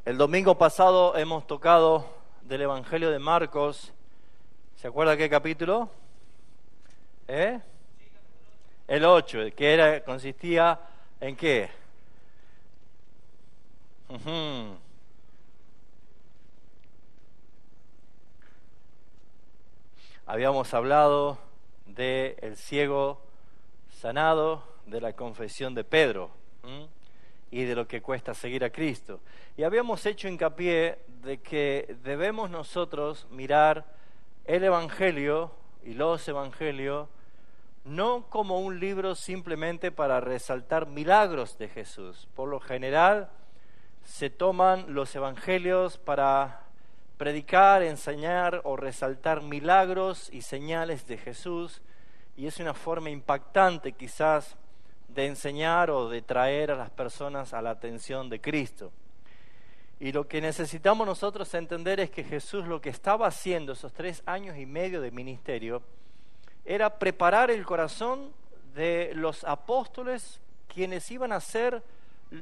El domingo pasado hemos tocado del Evangelio de Marcos. ¿Se acuerda qué capítulo? El 8, que consistía en qué. Habíamos hablado del ciego sanado, de la confesión de Pedro y de lo que cuesta seguir a Cristo. Y habíamos hecho hincapié de que debemos nosotros mirar el Evangelio y los Evangelios no como un libro simplemente para resaltar milagros de Jesús. Por lo general se toman los Evangelios para predicar, enseñar o resaltar milagros y señales de Jesús, y es una forma impactante quizás de enseñar o de traer a las personas a la atención de Cristo. Y lo que necesitamos nosotros entender es que Jesús lo que estaba haciendo esos 3 años y medio de ministerio era preparar el corazón de los apóstoles, quienes iban a ser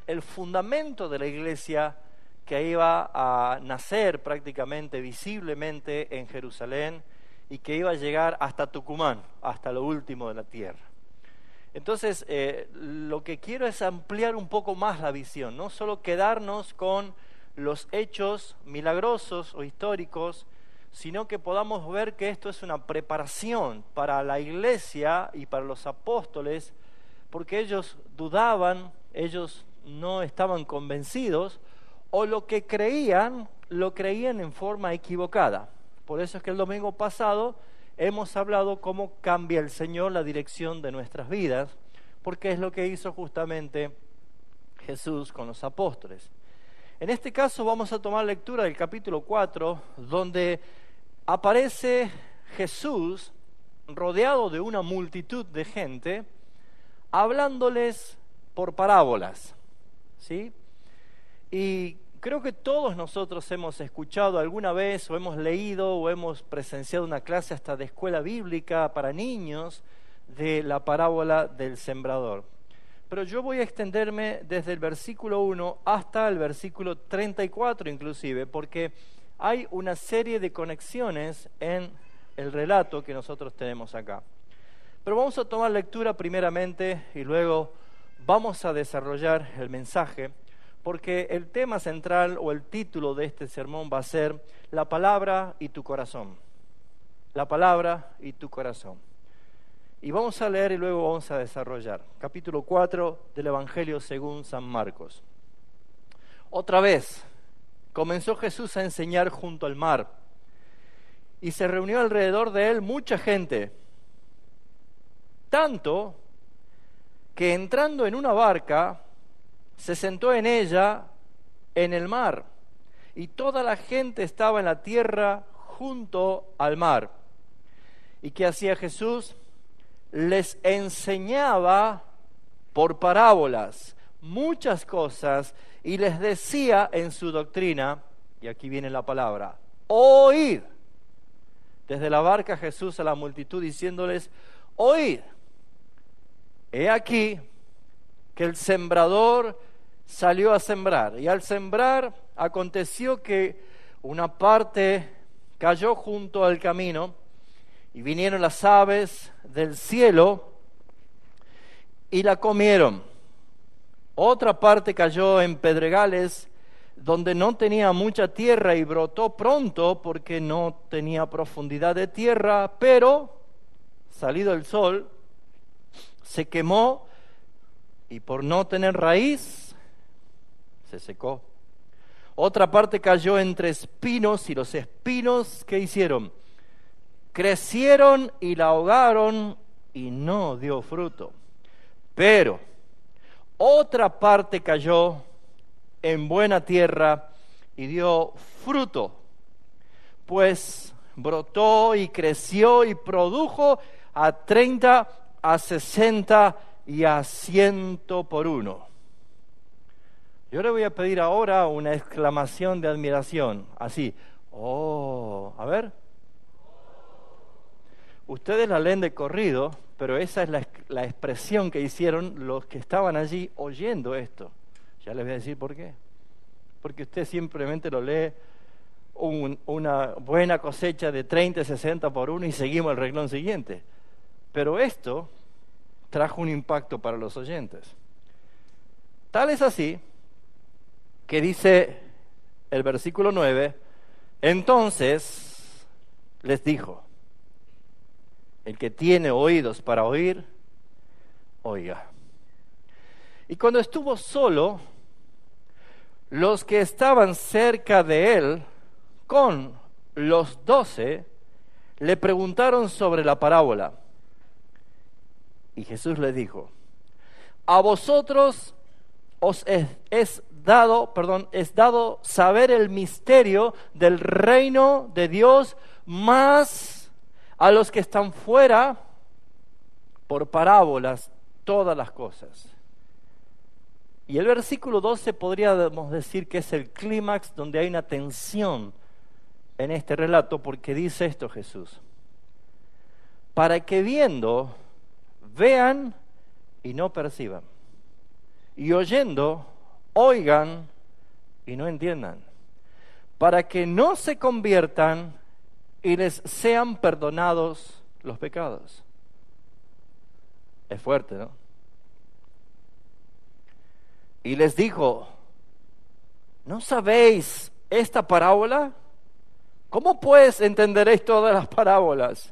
el fundamento de la iglesia que iba a nacer prácticamente visiblemente en Jerusalén y que iba a llegar hasta Tucumán, hasta lo último de la tierra. Entonces, lo que quiero es ampliar un poco más la visión, no solo quedarnos con los hechos milagrosos o históricos, sino que podamos ver que esto es una preparación para la iglesia y para los apóstoles, porque ellos dudaban, ellos no estaban convencidos, o lo que creían, lo creían en forma equivocada. Por eso es que el domingo pasado hemos hablado cómo cambia el Señor la dirección de nuestras vidas, porque es lo que hizo justamente Jesús con los apóstoles. En este caso vamos a tomar lectura del capítulo 4, donde aparece Jesús rodeado de una multitud de gente, hablándoles por parábolas, ¿sí? Y creo que todos nosotros hemos escuchado alguna vez o hemos leído o hemos presenciado una clase hasta de escuela bíblica para niños de la parábola del sembrador. Pero yo voy a extenderme desde el versículo 1 hasta el versículo 34 inclusive, porque hay una serie de conexiones en el relato que nosotros tenemos acá. Pero vamos a tomar lectura primeramente y luego vamos a desarrollar el mensaje, porque el tema central o el título de este sermón va a ser La palabra y tu corazón. La palabra y tu corazón. Y vamos a leer y luego vamos a desarrollar. Capítulo 4 del Evangelio según San Marcos. Otra vez comenzó Jesús a enseñar junto al mar, y se reunió alrededor de él mucha gente, tanto que entrando en una barca, se sentó en ella en el mar, y toda la gente estaba en la tierra junto al mar. ¿Y qué hacía Jesús? Les enseñaba por parábolas muchas cosas y les decía en su doctrina, y aquí viene la palabra, oíd. Desde la barca Jesús a la multitud diciéndoles, oíd. He aquí que el sembrador salió a sembrar, y al sembrar aconteció que una parte cayó junto al camino, y vinieron las aves del cielo y la comieron. Otra parte cayó en pedregales, donde no tenía mucha tierra, y brotó pronto porque no tenía profundidad de tierra, pero salido el sol, se quemó, y por no tener raíz, se secó. Otra parte cayó entre espinos, y los espinos, ¿qué hicieron? Crecieron y la ahogaron, y no dio fruto. Pero otra parte cayó en buena tierra y dio fruto, pues brotó y creció y produjo a 30, a 60 y a 100 por uno. Yo le voy a pedir ahora una exclamación de admiración, así, oh, a ver. Ustedes la leen de corrido, pero esa es la expresión que hicieron los que estaban allí oyendo esto. Ya les voy a decir por qué. porque usted simplemente lo lee una buena cosecha de 30, 60 por uno y seguimos el renglón siguiente. Pero esto trajo un impacto para los oyentes. Tal es así que dice el versículo 9, entonces les dijo, el que tiene oídos para oír, oiga. Y cuando estuvo solo, los que estaban cerca de él, con los 12, le preguntaron sobre la parábola. Y Jesús les dijo, a vosotros os es dado saber el misterio del reino de Dios, más a los que están fuera, por parábolas, todas las cosas. Y el versículo 12 podríamos decir que es el clímax donde hay una tensión en este relato, porque dice esto Jesús: para que viendo, vean y no perciban, y oyendo, oigan y no entiendan, para que no se conviertan y les sean perdonados los pecados. Es fuerte, ¿no? Y les dijo, ¿no sabéis esta parábola? ¿Cómo pues entenderéis todas las parábolas?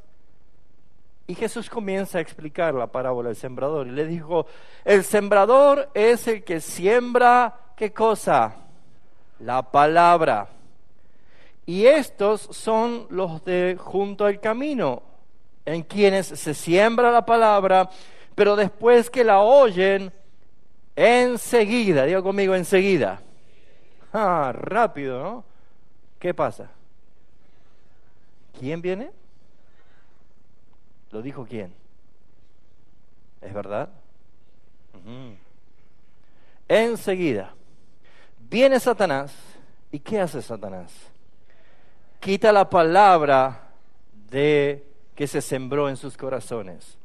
Y Jesús comienza a explicar la parábola del sembrador y le dijo, el sembrador es el que siembra, ¿qué cosa? La palabra. Y estos son los de junto al camino, en quienes se siembra la palabra, pero después que la oyen, enseguida, diga conmigo, enseguida. Rápido, ¿no? ¿Qué pasa? ¿Quién viene? ¿Lo dijo quién? ¿Es verdad? Enseguida viene Satanás. ¿Y qué hace Satanás? Quita la palabra que se sembró en sus corazones.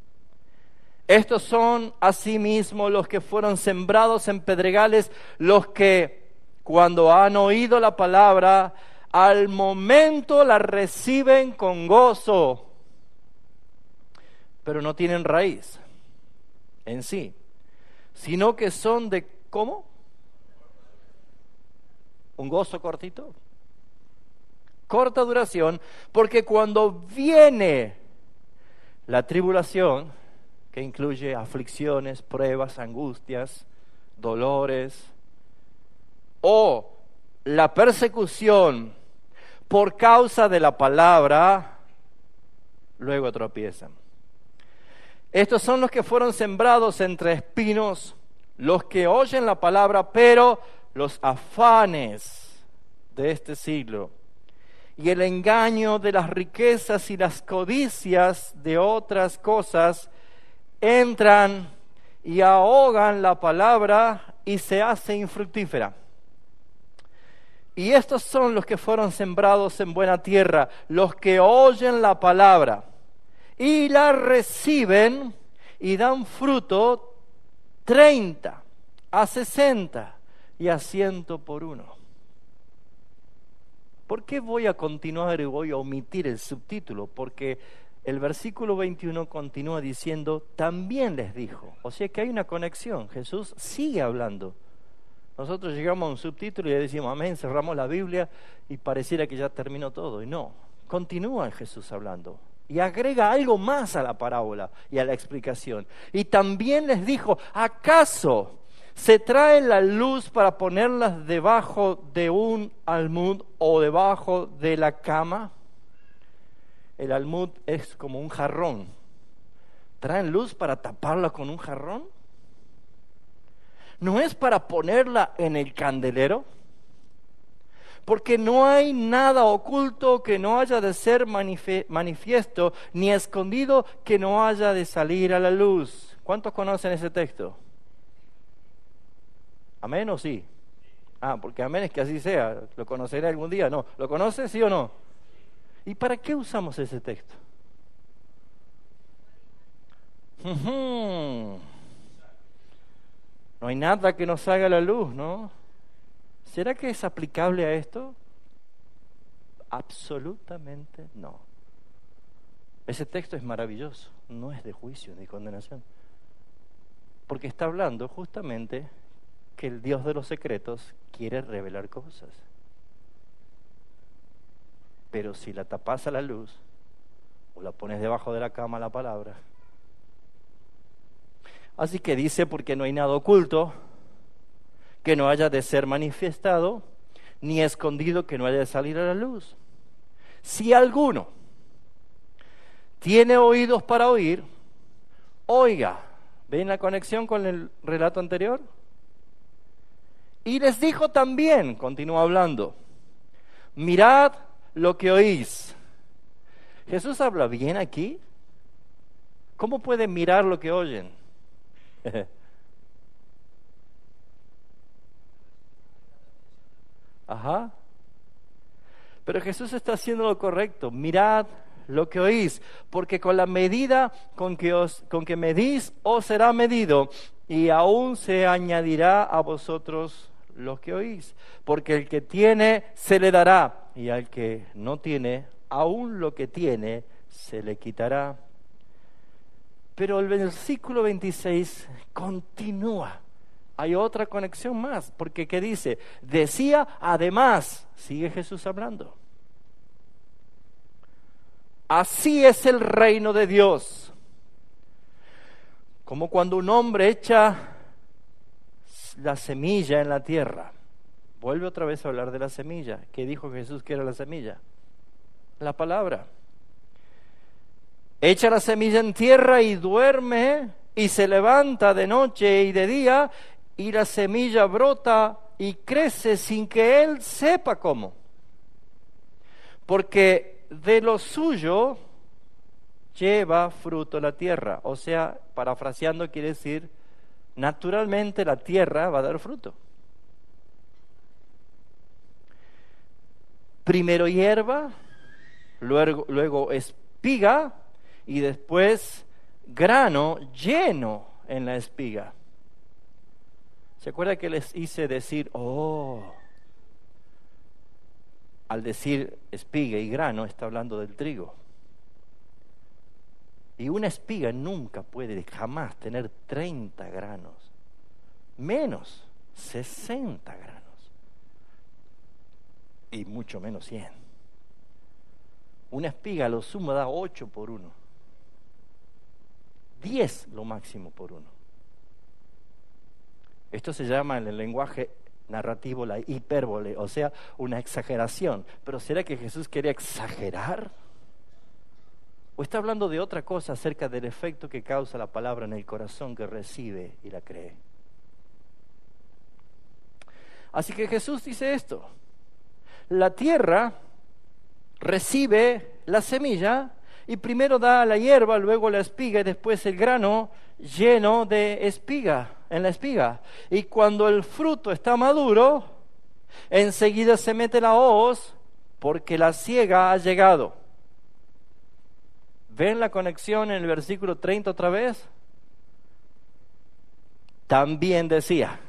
Estos son asimismo los que fueron sembrados en pedregales, los que cuando han oído la palabra, al momento la reciben con gozo, pero no tienen raíz en sí, sino que son de, ¿cómo? Un gozo cortito, corta duración, porque cuando viene la tribulación, que incluye aflicciones, pruebas, angustias, dolores, o la persecución por causa de la palabra, luego tropiezan. Estos son los que fueron sembrados entre espinos, los que oyen la palabra, pero los afanes de este siglo y el engaño de las riquezas y las codicias de otras cosas entran y ahogan la palabra y se hace infructífera. Y estos son los que fueron sembrados en buena tierra, los que oyen la palabra y la reciben y dan fruto 30, a 60 y a 100 por uno. ¿Por qué voy a continuar y voy a omitir el subtítulo? Porque el versículo 21 continúa diciendo, también les dijo. O sea que hay una conexión. Jesús sigue hablando. Nosotros llegamos a un subtítulo y le decimos amén, cerramos la Biblia y pareciera que ya terminó todo. Y no, continúa Jesús hablando y agrega algo más a la parábola y a la explicación. Y también les dijo, ¿acaso se trae la luz para ponerlas debajo de un almud o debajo de la cama? El almud es como un jarrón. ¿Traen luz para taparla con un jarrón? ¿No es para ponerla en el candelero? Porque no hay nada oculto que no haya de ser manifiesto, ni escondido que no haya de salir a la luz. ¿Cuántos conocen ese texto? ¿Amén o sí? Porque amén es que así sea. ¿Lo conoceré algún día? No. ¿Lo conoce, sí o no? ¿Y para qué usamos ese texto? No hay nada que nos haga la luz, ¿no? ¿Será que es aplicable a esto? Absolutamente no. Ese texto es maravilloso, no es de juicio ni condenación, porque está hablando justamente que el Dios de los secretos quiere revelar cosas. Pero si la tapas a la luz o la pones debajo de la cama, la palabra. Así que dice, porque no hay nada oculto que no haya de ser manifestado, ni escondido que no haya de salir a la luz. Si alguno tiene oídos para oír, oiga. ¿Ven la conexión con el relato anterior? Y les dijo también, continúa hablando, mirad lo que oís. ¿Jesús habla bien aquí? ¿Cómo pueden mirar lo que oyen? Ajá. Pero Jesús está haciendo lo correcto. Mirad lo que oís, porque con la medida con que medís os será medido, y aún se añadirá a vosotros lo que oís. Porque el que tiene se le dará, y al que no tiene, aún lo que tiene se le quitará. Pero el versículo 26 continúa. Hay otra conexión más, porque ¿qué dice? Decía, además, sigue Jesús hablando. Así es el reino de Dios. Como cuando un hombre echa la semilla en la tierra. Vuelve otra vez a hablar de la semilla. ¿Qué dijo Jesús que era la semilla? La palabra. Echa la semilla en tierra y duerme, y se levanta de noche y de día, y la semilla brota y crece sin que él sepa cómo. Porque de lo suyo lleva fruto la tierra. O sea, parafraseando quiere decir, naturalmente la tierra va a dar fruto. Primero hierba, luego espiga, y después grano lleno en la espiga. ¿Se acuerda que les hice decir, al decir espiga y grano está hablando del trigo? Y una espiga nunca puede jamás tener 30 granos, menos 60 granos, y mucho menos 100. Una espiga a lo sumo da 8 por 1, 10 lo máximo por 1. Esto se llama en el lenguaje narrativo la hipérbole, o sea, una exageración. Pero ¿será que Jesús quería exagerar? ¿O está hablando de otra cosa acerca del efecto que causa la palabra en el corazón que recibe y la cree? Así que Jesús dice esto: la tierra recibe la semilla y primero da la hierba, luego la espiga y después el grano lleno de espiga, en la espiga. Y cuando el fruto está maduro, enseguida se mete la hoz, porque la siega ha llegado. ¿Ven la conexión en el versículo 30 otra vez? También decía,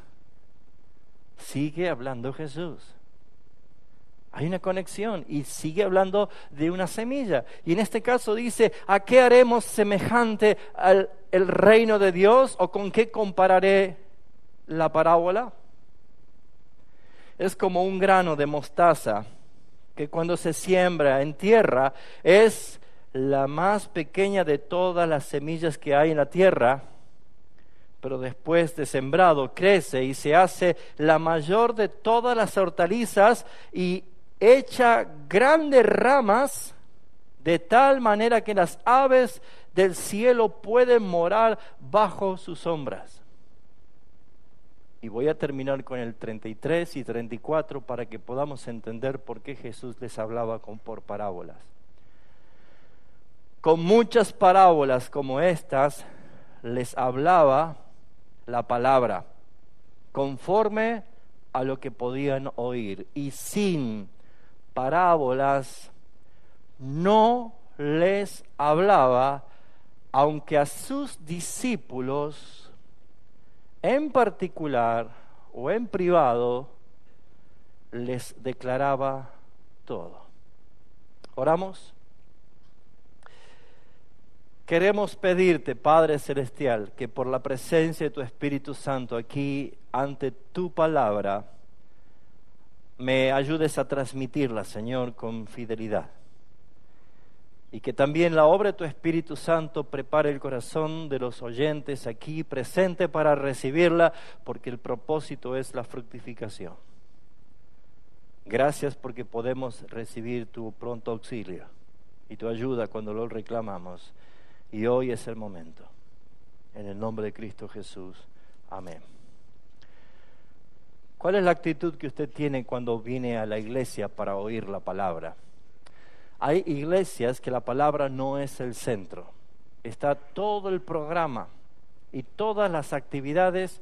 sigue hablando Jesús. Hay una conexión y sigue hablando de una semilla. Y en este caso dice, ¿a qué haremos semejante el reino de Dios? ¿O con qué compararé la parábola? Es como un grano de mostaza que cuando se siembra en tierra es la más pequeña de todas las semillas que hay en la tierra, pero después de sembrado crece y se hace la mayor de todas las hortalizas y echa grandes ramas de tal manera que las aves del cielo pueden morar bajo sus sombras. Y voy a terminar con el 33 y 34 para que podamos entender por qué Jesús les hablaba por parábolas. Con muchas parábolas como estas les hablaba la palabra, conforme a lo que podían oír, y sin parábolas no les hablaba, aunque a sus discípulos en particular o en privado les declaraba todo. ¿Oramos? Queremos pedirte, Padre Celestial, que por la presencia de tu Espíritu Santo aquí, ante tu palabra, me ayudes a transmitirla, Señor, con fidelidad. Y que también la obra de tu Espíritu Santo prepare el corazón de los oyentes aquí presente para recibirla, porque el propósito es la fructificación. Gracias porque podemos recibir tu pronto auxilio y tu ayuda cuando lo reclamamos. Y hoy es el momento. En el nombre de Cristo Jesús. Amén. ¿Cuál es la actitud que usted tiene cuando viene a la iglesia para oír la palabra? Hay iglesias que la palabra no es el centro. Está todo el programa y todas las actividades,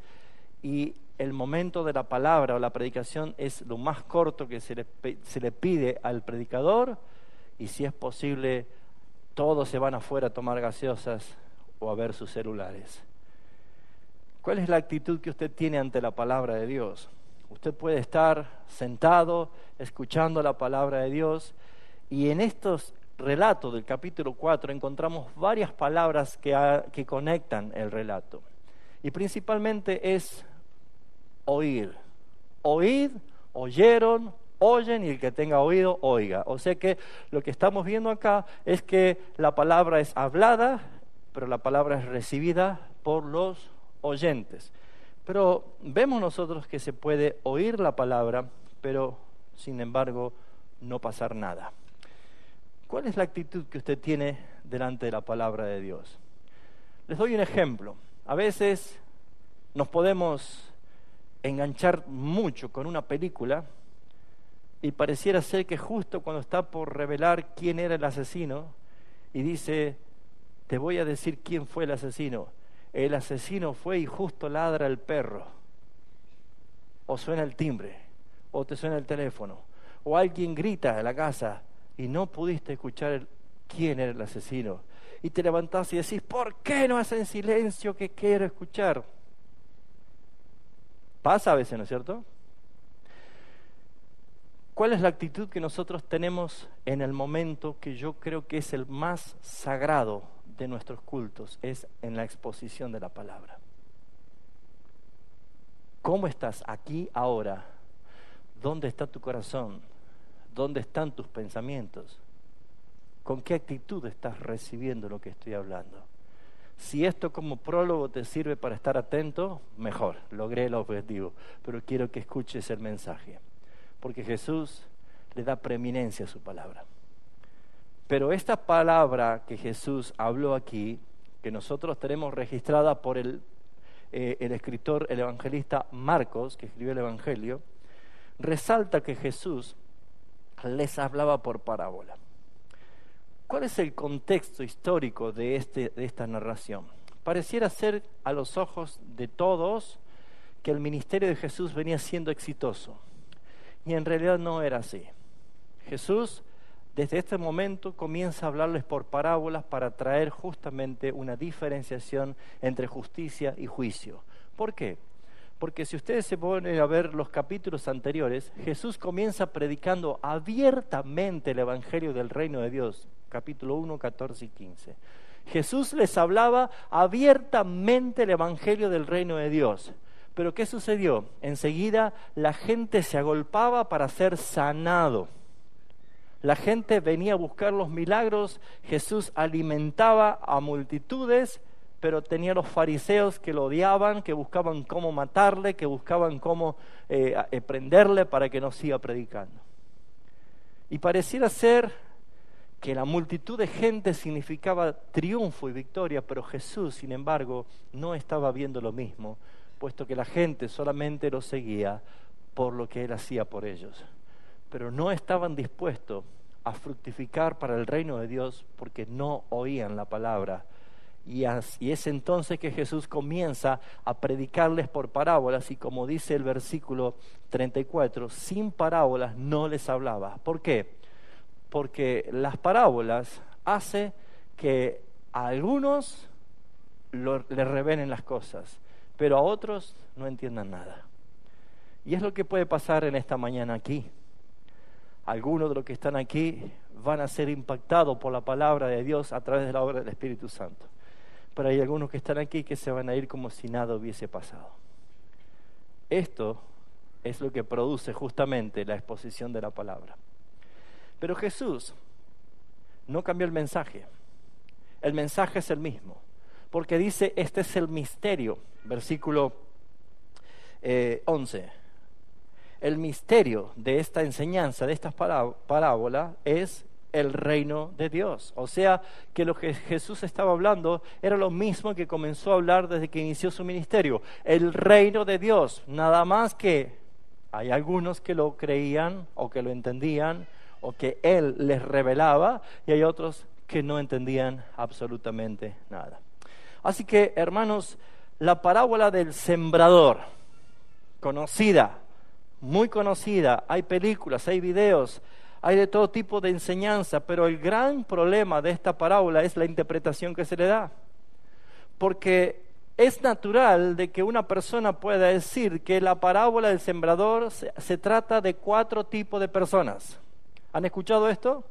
y el momento de la palabra o la predicación es lo más corto que se le pide al predicador, y si es posible todos se van afuera a tomar gaseosas o a ver sus celulares. ¿Cuál es la actitud que usted tiene ante la palabra de Dios? Usted puede estar sentado escuchando la palabra de Dios, y en estos relatos del capítulo 4 encontramos varias palabras que conectan el relato. Y principalmente es oír. Oíd, oyeron, oyen, y el que tenga oído, oiga. O sea que lo que estamos viendo acá es que la palabra es hablada, pero la palabra es recibida por los oyentes. Pero vemos nosotros que se puede oír la palabra, pero sin embargo no pasar nada. ¿Cuál es la actitud que usted tiene delante de la palabra de Dios? Les doy un ejemplo. A veces nos podemos enganchar mucho con una película y pareciera ser que justo cuando está por revelar quién era el asesino y dice, te voy a decir quién fue el asesino. El asesino fue y justo ladra el perro. O suena el timbre, o te suena el teléfono, o alguien grita en la casa y no pudiste escuchar quién era el asesino. Y te levantás y decís, ¿por qué no hacen silencio que quiero escuchar? Pasa a veces, ¿no es cierto? ¿Cuál es la actitud que nosotros tenemos en el momento que yo creo que es el más sagrado de nuestros cultos? Es en la exposición de la palabra. ¿Cómo estás aquí ahora? ¿Dónde está tu corazón? ¿Dónde están tus pensamientos? ¿Con qué actitud estás recibiendo lo que estoy hablando? Si esto como prólogo te sirve para estar atento, mejor, logré el objetivo. Pero quiero que escuches el mensaje, porque Jesús le da preeminencia a su palabra. Pero esta palabra que Jesús habló aquí, que nosotros tenemos registrada por el escritor, el evangelista Marcos, que escribió el Evangelio, resalta que Jesús les hablaba por parábola. ¿Cuál es el contexto histórico de esta narración? Pareciera ser a los ojos de todos que el ministerio de Jesús venía siendo exitoso, y en realidad no era así. Jesús desde este momento comienza a hablarles por parábolas para traer justamente una diferenciación entre justicia y juicio. ¿Por qué? Porque si ustedes se ponen a ver los capítulos anteriores, Jesús comienza predicando abiertamente el Evangelio del Reino de Dios, capítulo 1, 14 y 15. Jesús les hablaba abiertamente el Evangelio del Reino de Dios. Pero ¿qué sucedió? Enseguida la gente se agolpaba para ser sanado. La gente venía a buscar los milagros. Jesús alimentaba a multitudes, pero tenía los fariseos que lo odiaban, que buscaban cómo matarle, que buscaban cómo prenderle para que no siga predicando. Y pareciera ser que la multitud de gente significaba triunfo y victoria, pero Jesús, sin embargo, no estaba viendo lo mismo, puesto que la gente solamente lo seguía por lo que Él hacía por ellos. Pero no estaban dispuestos a fructificar para el reino de Dios porque no oían la palabra. Y es entonces que Jesús comienza a predicarles por parábolas, y como dice el versículo 34, sin parábolas no les hablaba. ¿Por qué? Porque las parábolas hacen que a algunos les revelen las cosas, pero a otros no entiendan nada. Y es lo que puede pasar en esta mañana aquí. Algunos de los que están aquí van a ser impactados por la palabra de Dios a través de la obra del Espíritu Santo. Pero hay algunos que están aquí que se van a ir como si nada hubiese pasado. Esto es lo que produce justamente la exposición de la palabra. Pero Jesús no cambió el mensaje. El mensaje es el mismo. Porque dice, este es el misterio, versículo 11. El misterio de esta enseñanza, de estas parábolas, es el reino de Dios. O sea, que lo que Jesús estaba hablando era lo mismo que comenzó a hablar desde que inició su ministerio. El reino de Dios, nada más que hay algunos que lo creían o que lo entendían o que Él les revelaba, y hay otros que no entendían absolutamente nada. Así que, hermanos, la parábola del sembrador, conocida, muy conocida, hay películas, hay videos, hay de todo tipo de enseñanza, pero el gran problema de esta parábola es la interpretación que se le da. Porque es natural de que una persona pueda decir que la parábola del sembrador se trata de 4 tipos de personas. ¿Han escuchado esto?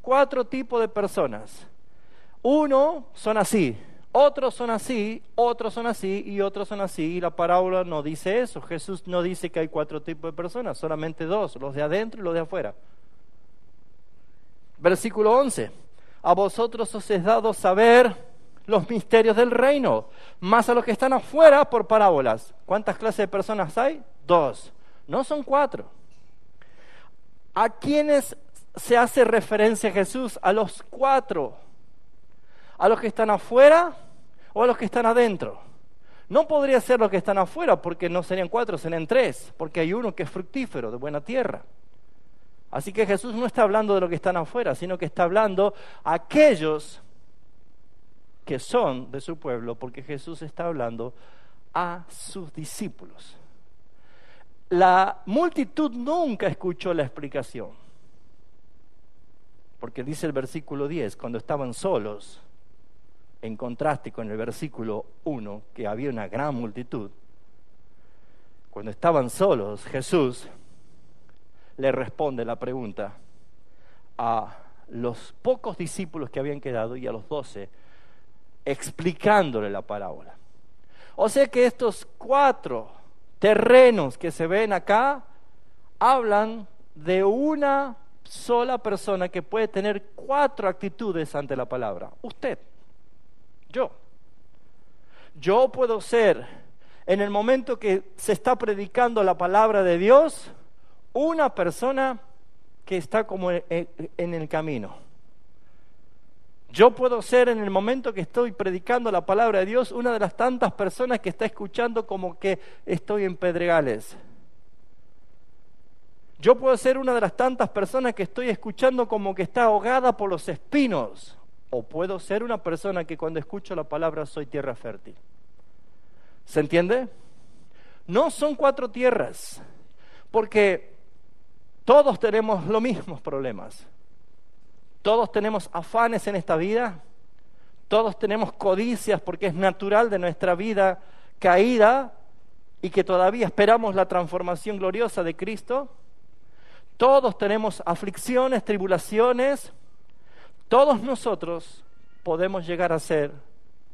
4 tipos de personas. Uno son así, otros son así, otros son así y otros son así. Y la parábola no dice eso. Jesús no dice que hay 4 tipos de personas, solamente 2, los de adentro y los de afuera. Versículo 11. A vosotros os es dado saber los misterios del reino, más a los que están afuera por parábolas. ¿Cuántas clases de personas hay? 2. No son 4. ¿A quiénes se hace referencia Jesús? A los 4. ¿A los que están afuera o a los que están adentro? No podría ser los que están afuera, porque no serían 4, serían 3, porque hay uno que es fructífero, de buena tierra. Así que Jesús no está hablando de los que están afuera, sino que está hablando a aquellos que son de su pueblo, porque Jesús está hablando a sus discípulos. La multitud nunca escuchó la explicación, porque dice el versículo 10, cuando estaban solos, en contraste con el versículo 1, que había una gran multitud. Cuando estaban solos, Jesús le responde la pregunta a los pocos discípulos que habían quedado y a los 12, explicándole la parábola. O sea que estos 4 terrenos que se ven acá hablan de una sola persona que puede tener 4 actitudes ante la palabra. Usted, yo puedo ser, en el momento que se está predicando la palabra de Dios, una persona que está como en el camino. Yo puedo ser, en el momento que estoy predicando la palabra de Dios, una de las tantas personas que está escuchando como que estoy en pedregales. Yo puedo ser una de las tantas personas que estoy escuchando como que está ahogada por los espinos. O puedo ser una persona que cuando escucho la palabra soy tierra fértil. ¿Se entiende? No son 4 tierras, porque todos tenemos los mismos problemas. Todos tenemos afanes en esta vida. Todos tenemos codicias, porque es natural de nuestra vida caída y que todavía esperamos la transformación gloriosa de Cristo. Todos tenemos aflicciones, tribulaciones. Todos nosotros podemos llegar a ser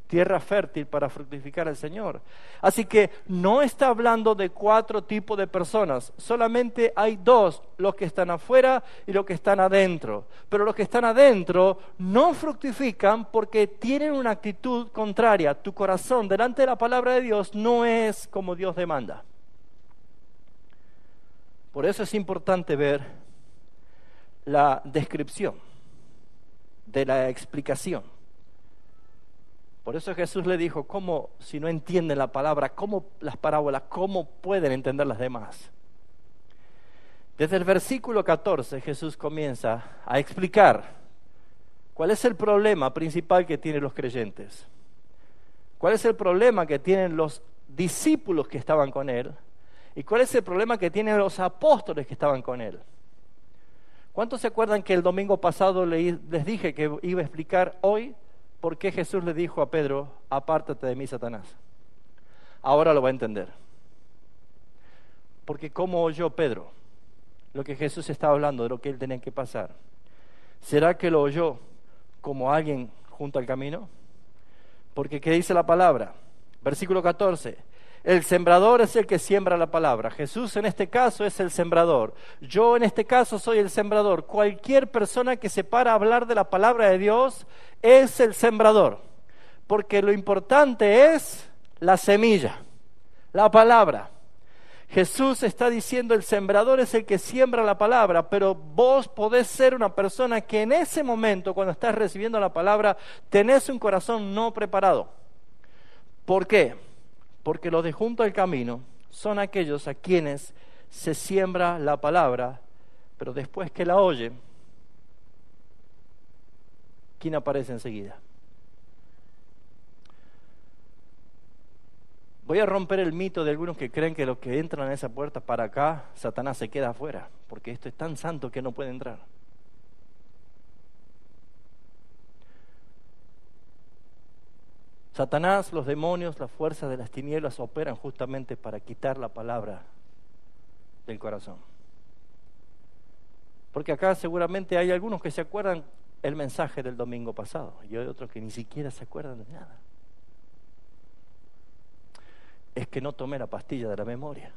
tierra fértil para fructificar al Señor. Así que no está hablando de 4 tipos de personas, solamente hay 2, los que están afuera y los que están adentro. Pero los que están adentro no fructifican porque tienen una actitud contraria. Tu corazón delante de la palabra de Dios no es como Dios demanda. Por eso es importante ver la descripción de la explicación. Por eso Jesús le dijo, ¿cómo, si no entienden la palabra, cómo las parábolas, cómo pueden entender las demás? Desde el versículo 14 Jesús comienza a explicar cuál es el problema principal que tienen los creyentes, cuál es el problema que tienen los discípulos que estaban con él y cuál es el problema que tienen los apóstoles que estaban con él. ¿Cuántos se acuerdan que el domingo pasado les dije que iba a explicar hoy por qué Jesús le dijo a Pedro, apártate de mí, Satanás? Ahora lo va a entender. Porque ¿cómo oyó Pedro lo que Jesús estaba hablando, de lo que él tenía que pasar? ¿Será que lo oyó como alguien junto al camino? Porque ¿qué dice la palabra? Versículo 14. El sembrador es el que siembra la palabra. Jesús en este caso es el sembrador. Yo en este caso soy el sembrador. Cualquier persona que se para a hablar de la palabra de Dios es el sembrador. Porque lo importante es la semilla, la palabra. Jesús está diciendo, el sembrador es el que siembra la palabra, pero vos podés ser una persona que en ese momento, cuando estás recibiendo la palabra, tenés un corazón no preparado. ¿Por qué? Porque los de junto al camino son aquellos a quienes se siembra la palabra, pero después que la oyen, ¿quién aparece enseguida? Voy a romper el mito de algunos que creen que los que entran a esa puerta para acá, Satanás se queda afuera, porque esto es tan santo que no puede entrar. Satanás, los demonios, las fuerzas de las tinieblas operan justamente para quitar la palabra del corazón. Porque acá seguramente hay algunos que se acuerdan el mensaje del domingo pasado y hay otros que ni siquiera se acuerdan de nada. Es que no tomé la pastilla de la memoria.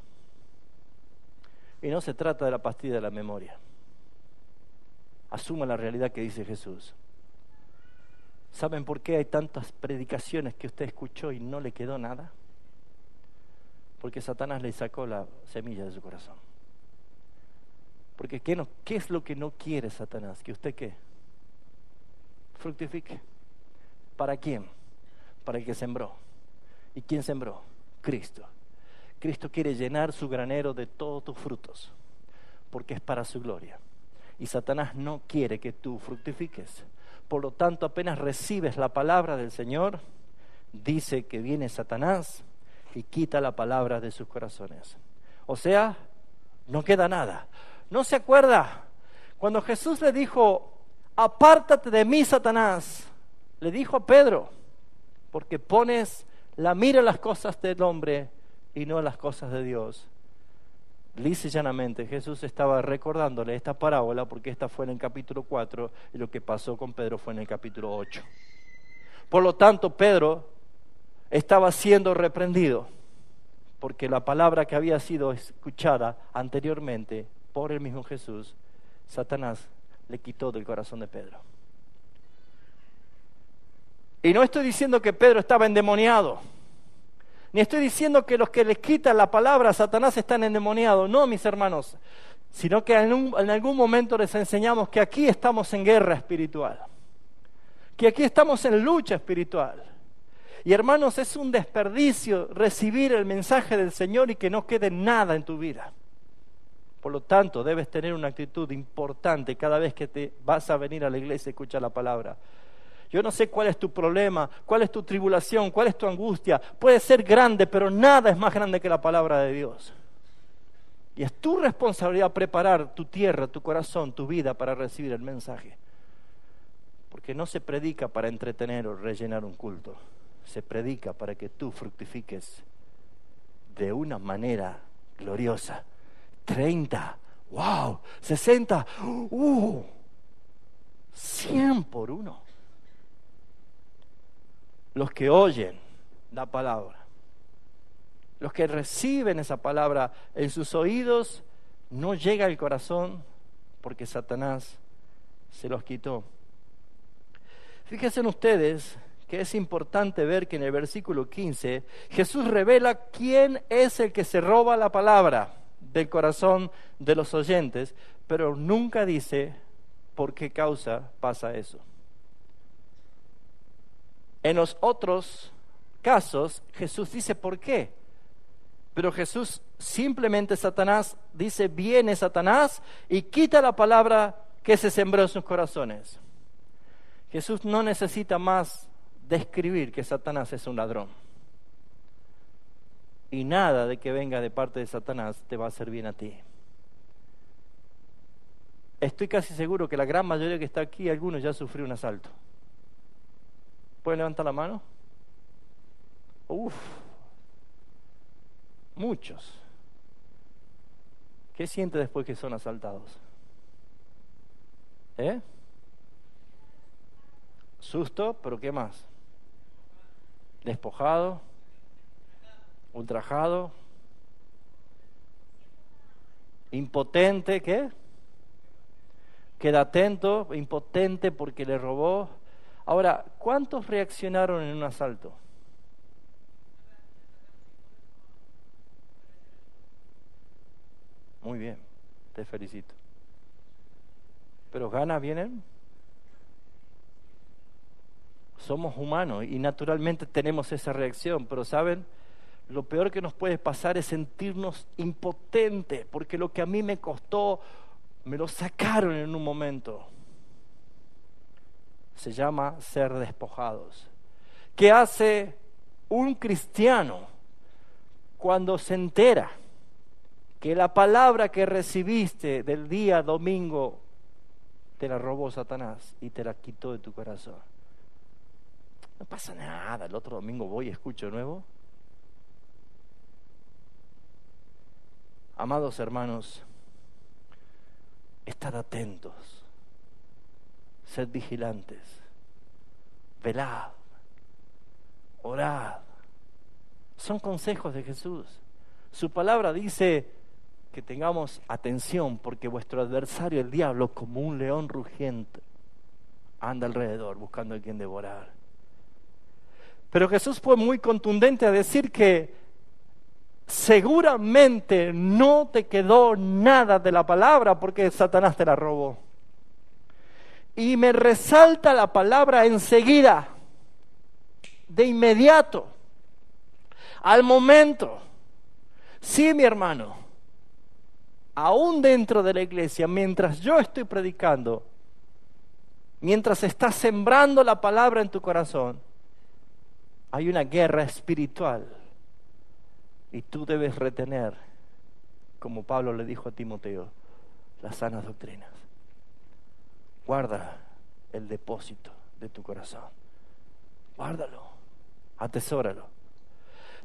Y no se trata de la pastilla de la memoria. Asuma la realidad que dice Jesús. ¿Saben por qué hay tantas predicaciones que usted escuchó y no le quedó nada? Porque Satanás le sacó la semilla de su corazón. Porque ¿qué es lo que no quiere Satanás? ¿Que usted qué? Fructifique. ¿Para quién? Para el que sembró. ¿Y quién sembró? Cristo. Cristo quiere llenar su granero de todos tus frutos, porque es para su gloria. Y Satanás no quiere que tú fructifiques. Por lo tanto, apenas recibes la palabra del Señor, dice que viene Satanás y quita la palabra de sus corazones. O sea, no queda nada. ¿No se acuerda? Cuando Jesús le dijo, apártate de mí, Satanás, le dijo a Pedro, porque pones la mira en las cosas del hombre y no en las cosas de Dios. Lisa y llanamente Jesús estaba recordándole esta parábola porque esta fue en el capítulo 4 y lo que pasó con Pedro fue en el capítulo 8. Por lo tanto, Pedro estaba siendo reprendido porque la palabra que había sido escuchada anteriormente por el mismo Jesús, Satanás le quitó del corazón de Pedro. Y no estoy diciendo que Pedro estaba endemoniado, ni estoy diciendo que los que les quitan la palabra a Satanás están endemoniados, no, mis hermanos, sino que en algún momento les enseñamos que aquí estamos en guerra espiritual, que aquí estamos en lucha espiritual. Y hermanos, es un desperdicio recibir el mensaje del Señor y que no quede nada en tu vida. Por lo tanto, debes tener una actitud importante cada vez que te vas a venir a la iglesia y escuchar la palabra. Yo no sé cuál es tu problema, cuál es tu tribulación, cuál es tu angustia. Puede ser grande, pero nada es más grande que la palabra de Dios. Y es tu responsabilidad preparar tu tierra, tu corazón, tu vida para recibir el mensaje. Porque no se predica para entretener o rellenar un culto. Se predica para que tú fructifiques de una manera gloriosa. 30, wow, 60, 100 por uno. Los que oyen la palabra, los que reciben esa palabra en sus oídos, no llega al corazón porque Satanás se los quitó. Fíjense ustedes que es importante ver que en el versículo 15 Jesús revela quién es el que se roba la palabra del corazón de los oyentes, pero nunca dice por qué causa pasa eso. En los otros casos, Jesús dice por qué. Pero Jesús simplemente Satanás dice, viene Satanás y quita la palabra que se sembró en sus corazones. Jesús no necesita más describir que Satanás es un ladrón. Y nada de que venga de parte de Satanás te va a hacer bien a ti. Estoy casi seguro que la gran mayoría que está aquí, algunos ya sufrió un asalto. ¿Pueden levantar la mano? Muchos. ¿Qué siente después que son asaltados? Susto, pero ¿qué más? Despojado, ultrajado, impotente, ¿qué? Queda atento, impotente porque le robó. Ahora, ¿cuántos reaccionaron en un asalto? Muy bien, te felicito. ¿Pero ganas vienen? Somos humanos y naturalmente tenemos esa reacción, pero ¿saben? Lo peor que nos puede pasar es sentirnos impotentes, porque lo que a mí me costó, me lo sacaron en un momento. Se llama ser despojados. ¿Qué hace un cristiano cuando se entera que la palabra que recibiste del día domingo te la robó Satanás y te la quitó de tu corazón? No pasa nada, el otro domingo voy y escucho de nuevo. Amados hermanos, estad atentos, sed vigilantes, velad, orad. Son consejos de Jesús. Su palabra dice que tengamos atención porque vuestro adversario, el diablo, como un león rugiente, anda alrededor buscando a quien devorar. Pero Jesús fue muy contundente a decir que seguramente no te quedó nada de la palabra porque Satanás te la robó. Y me resalta la palabra enseguida, de inmediato, al momento. Sí, mi hermano, aún dentro de la iglesia, mientras yo estoy predicando, mientras estás sembrando la palabra en tu corazón, hay una guerra espiritual y tú debes retener, como Pablo le dijo a Timoteo, las sanas doctrinas. Guarda el depósito de tu corazón, guárdalo, atesóralo.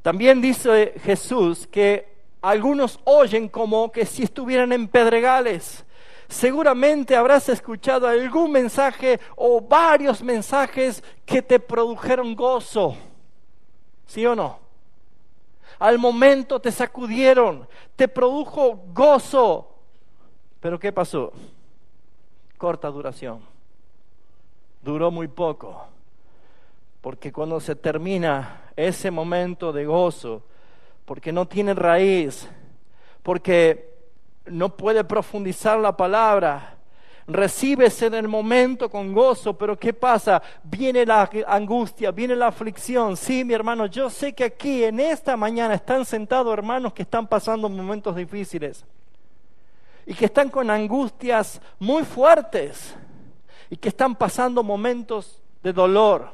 También dice Jesús que algunos oyen como que si estuvieran en pedregales. Seguramente habrás escuchado algún mensaje o varios mensajes que te produjeron gozo. ¿Sí o no? Al momento te sacudieron, te produjo gozo. ¿Pero qué pasó? Corta duración. Duró muy poco. Porque cuando se termina ese momento de gozo, porque no tiene raíz, porque no puede profundizar la palabra, recibes en el momento con gozo, pero ¿qué pasa? Viene la angustia, viene la aflicción. Sí, mi hermano, yo sé que aquí en esta mañana están sentados hermanos que están pasando momentos difíciles y que están con angustias muy fuertes y que están pasando momentos de dolor.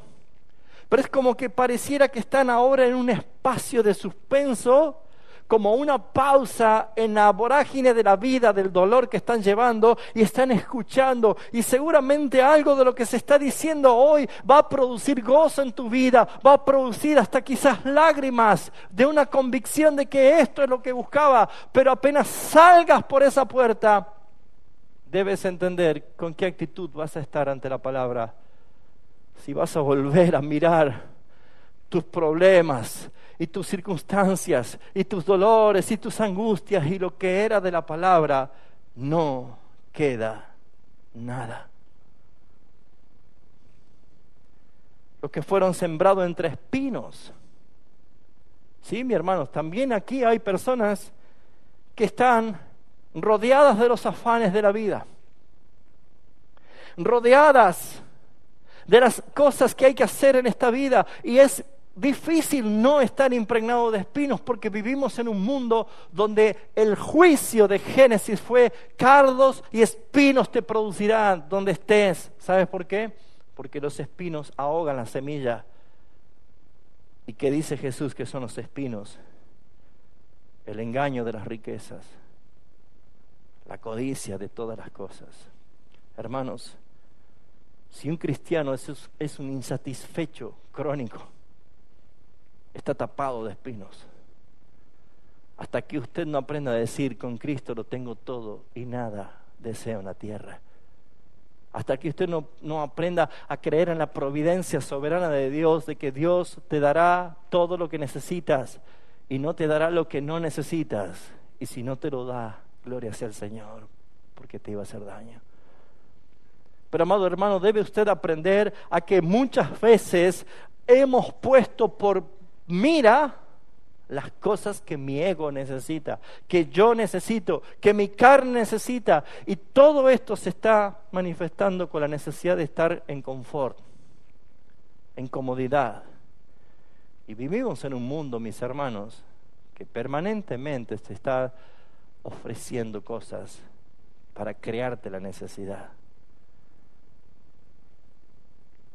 Pero es como que pareciera que están ahora en un espacio de suspenso, como una pausa en la vorágine de la vida, del dolor que están llevando, y están escuchando, y seguramente algo de lo que se está diciendo hoy va a producir gozo en tu vida, va a producir hasta quizás lágrimas de una convicción de que esto es lo que buscaba, pero apenas salgas por esa puerta, debes entender con qué actitud vas a estar ante la palabra. Si vas a volver a mirar tus problemas y tus circunstancias y tus dolores y tus angustias y lo que era de la palabra, no queda nada. Los que fueron sembrados entre espinos. Sí, mi hermanos, también aquí hay personas que están rodeadas de los afanes de la vida, rodeadas de las cosas que hay que hacer en esta vida, y es difícil no estar impregnado de espinos porque vivimos en un mundo donde el juicio de Génesis fue cardos y espinos te producirán donde estés. ¿Sabes por qué? Porque los espinos ahogan la semilla. ¿Y qué dice Jesús que son los espinos? El engaño de las riquezas, la codicia de todas las cosas. Hermanos, si un cristiano es un insatisfecho crónico, está tapado de espinos. Hasta que usted no aprenda a decir, con Cristo lo tengo todo y nada deseo en la tierra. Hasta que usted no aprenda a creer en la providencia soberana de Dios, de que Dios te dará todo lo que necesitas y no te dará lo que no necesitas. Y si no te lo da, gloria sea al Señor, porque te iba a hacer daño. Pero amado hermano, debe usted aprender a que muchas veces hemos puesto por mira las cosas que mi ego necesita, que yo necesito, que mi carne necesita. Y todo esto se está manifestando con la necesidad de estar en confort, en comodidad. Y vivimos en un mundo, mis hermanos, que permanentemente te está ofreciendo cosas para crearte la necesidad.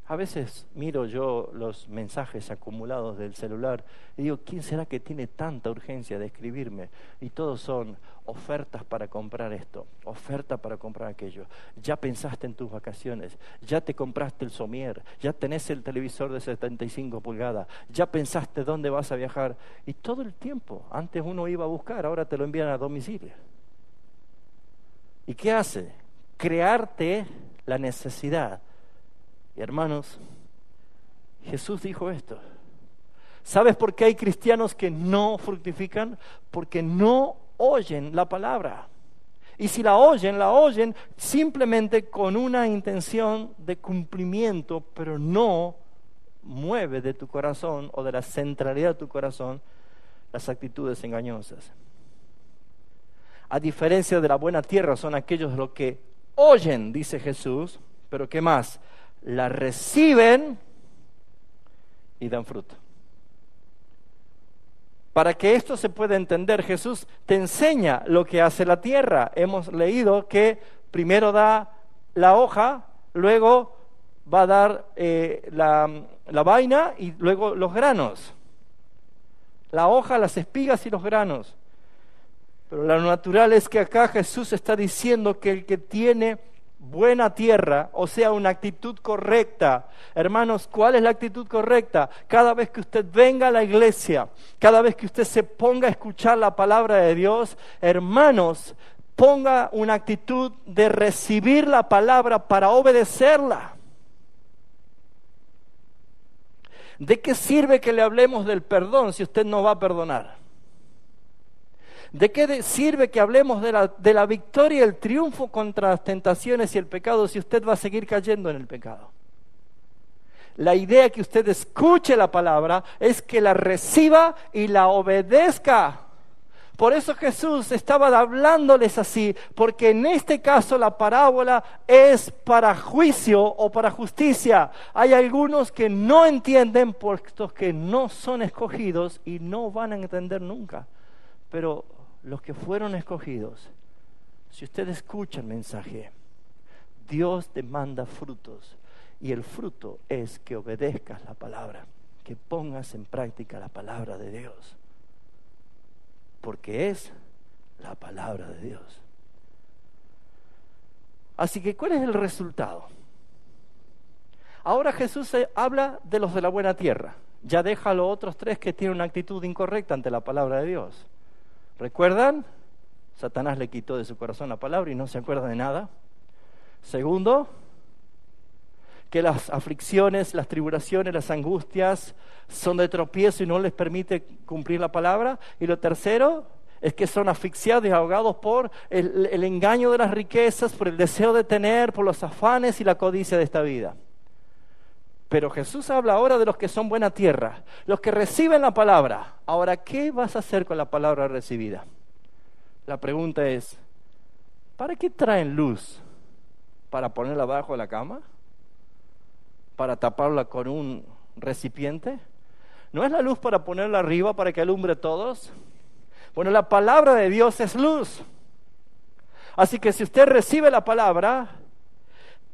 A veces miro yo los mensajes acumulados del celular y digo, ¿quién será que tiene tanta urgencia de escribirme? Y todos son ofertas para comprar esto, oferta para comprar aquello. Ya pensaste en tus vacaciones, ya te compraste el somier, ya tenés el televisor de 75 pulgadas, ya pensaste dónde vas a viajar. Y todo el tiempo, antes uno iba a buscar, ahora te lo envían a domicilio. ¿Y qué hace? Crearte la necesidad. Y hermanos, Jesús dijo esto. ¿Sabes por qué hay cristianos que no fructifican? Porque no oyen la palabra. Y si la oyen simplemente con una intención de cumplimiento, pero no mueve de tu corazón o de la centralidad de tu corazón las actitudes engañosas. A diferencia de la buena tierra, son aquellos los que oyen, dice Jesús, pero ¿qué más? La reciben y dan fruto. Para que esto se pueda entender, Jesús te enseña lo que hace la tierra. Hemos leído que primero da la hoja, luego va a dar la vaina y luego los granos. La hoja, las espigas y los granos. Pero lo natural es que acá Jesús está diciendo que el que tiene buena tierra, o sea, una actitud correcta. Hermanos, ¿cuál es la actitud correcta? Cada vez que usted venga a la iglesia, cada vez que usted se ponga a escuchar la palabra de Dios, hermanos, ponga una actitud de recibir la palabra para obedecerla. ¿De qué sirve que le hablemos del perdón si usted no va a perdonar? ¿De qué sirve que hablemos de la victoria y el triunfo contra las tentaciones y el pecado si usted va a seguir cayendo en el pecado? La idea que usted escuche la palabra es que la reciba y la obedezca. Por eso Jesús estaba hablándoles así, porque en este caso la parábola es para juicio o para justicia. Hay algunos que no entienden, puestos que no son escogidos y no van a entender nunca. Pero los que fueron escogidos, si usted escucha el mensaje, Dios demanda frutos. Y el fruto es que obedezcas la palabra, que pongas en práctica la palabra de Dios. Porque es la palabra de Dios. Así que, ¿cuál es el resultado? Ahora Jesús habla de los de la buena tierra. Ya deja a los otros tres que tienen una actitud incorrecta ante la palabra de Dios. ¿Recuerdan? Satanás le quitó de su corazón la palabra y no se acuerda de nada. Segundo, que las aflicciones, las tribulaciones, las angustias son de tropiezo y no les permite cumplir la palabra. Y lo tercero es que son asfixiados y ahogados por el engaño de las riquezas, por el deseo de tener, por los afanes y la codicia de esta vida. Pero Jesús habla ahora de los que son buena tierra, los que reciben la palabra. Ahora, ¿qué vas a hacer con la palabra recibida? La pregunta es, ¿para qué traen luz? ¿Para ponerla abajo de la cama? ¿Para taparla con un recipiente? ¿No es la luz para ponerla arriba para que alumbre a todos? Bueno, la palabra de Dios es luz. Así que si usted recibe la palabra,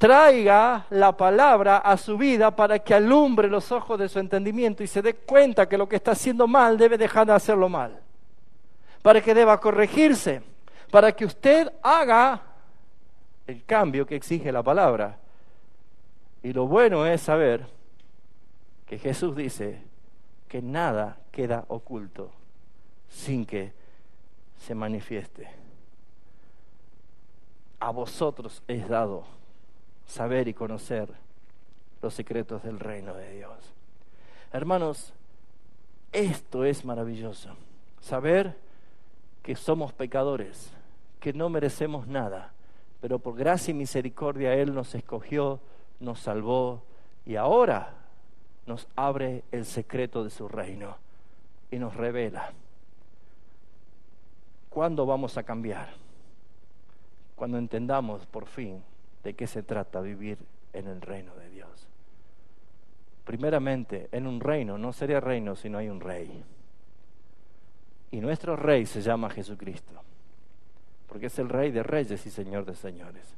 traiga la palabra a su vida para que alumbre los ojos de su entendimiento y se dé cuenta que lo que está haciendo mal debe dejar de hacerlo mal. Para que deba corregirse, para que usted haga el cambio que exige la palabra. Y lo bueno es saber que Jesús dice que nada queda oculto sin que se manifieste. A vosotros es dado saber y conocer los secretos del reino de Dios. Hermanos, esto es maravilloso. Saber que somos pecadores, que no merecemos nada, pero por gracia y misericordia Él nos escogió, nos salvó y ahora nos abre el secreto de su reino y nos revela. ¿Cuándo vamos a cambiar? Cuando entendamos por fin de qué se trata vivir en el reino de Dios. Primeramente, en un reino, no sería reino si no hay un rey. Y nuestro rey se llama Jesucristo, porque es el rey de reyes y señor de señores.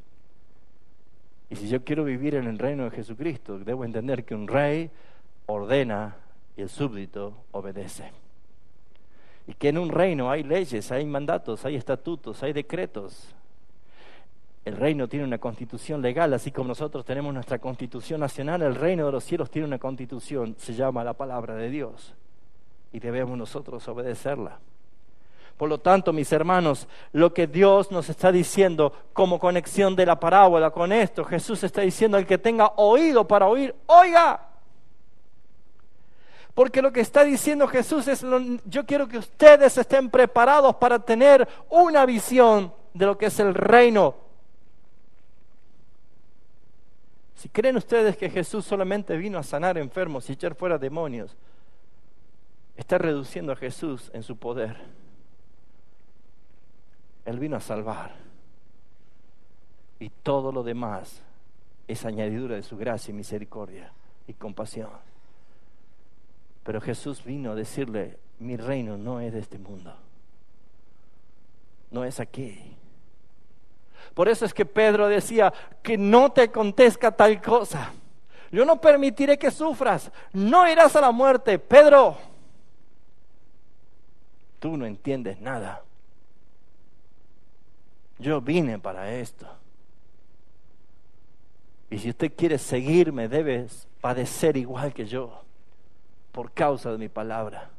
Y si yo quiero vivir en el reino de Jesucristo, debo entender que un rey ordena y el súbdito obedece. Y que en un reino hay leyes, hay mandatos, hay estatutos, hay decretos. El reino tiene una constitución legal, así como nosotros tenemos nuestra constitución nacional. El reino de los cielos tiene una constitución, se llama la palabra de Dios, y debemos nosotros obedecerla. Por lo tanto, mis hermanos, lo que Dios nos está diciendo como conexión de la parábola con esto, Jesús está diciendo: el que tenga oído para oír, oiga. Porque lo que está diciendo Jesús es: yo quiero que ustedes estén preparados para tener una visión de lo que es el reino. Si creen ustedes que Jesús solamente vino a sanar enfermos y echar fuera demonios, está reduciendo a Jesús en su poder. Él vino a salvar. Y todo lo demás es añadidura de su gracia y misericordia y compasión. Pero Jesús vino a decirle: mi reino no es de este mundo. No es aquí. Por eso es que Pedro decía: que no te acontezca tal cosa. Yo no permitiré que sufras. No irás a la muerte. Pedro, tú no entiendes nada. Yo vine para esto. Y si usted quiere seguirme, debe padecer igual que yo, por causa de mi palabra.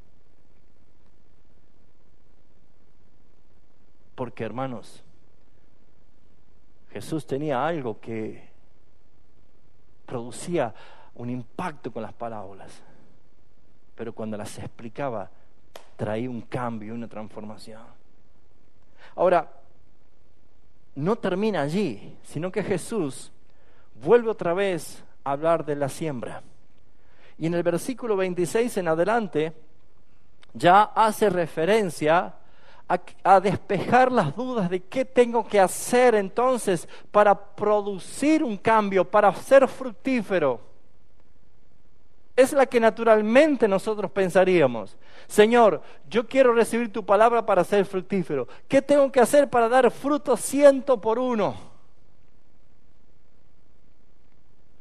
Porque, hermanos, Jesús tenía algo que producía un impacto con las parábolas, pero cuando las explicaba traía un cambio, una transformación. Ahora, no termina allí, sino que Jesús vuelve otra vez a hablar de la siembra. Y en el versículo 26 en adelante ya hace referencia a despejar las dudas de qué tengo que hacer entonces para producir un cambio, para ser fructífero. Es la que naturalmente nosotros pensaríamos: Señor, yo quiero recibir tu palabra para ser fructífero. ¿Qué tengo que hacer para dar fruto 100%?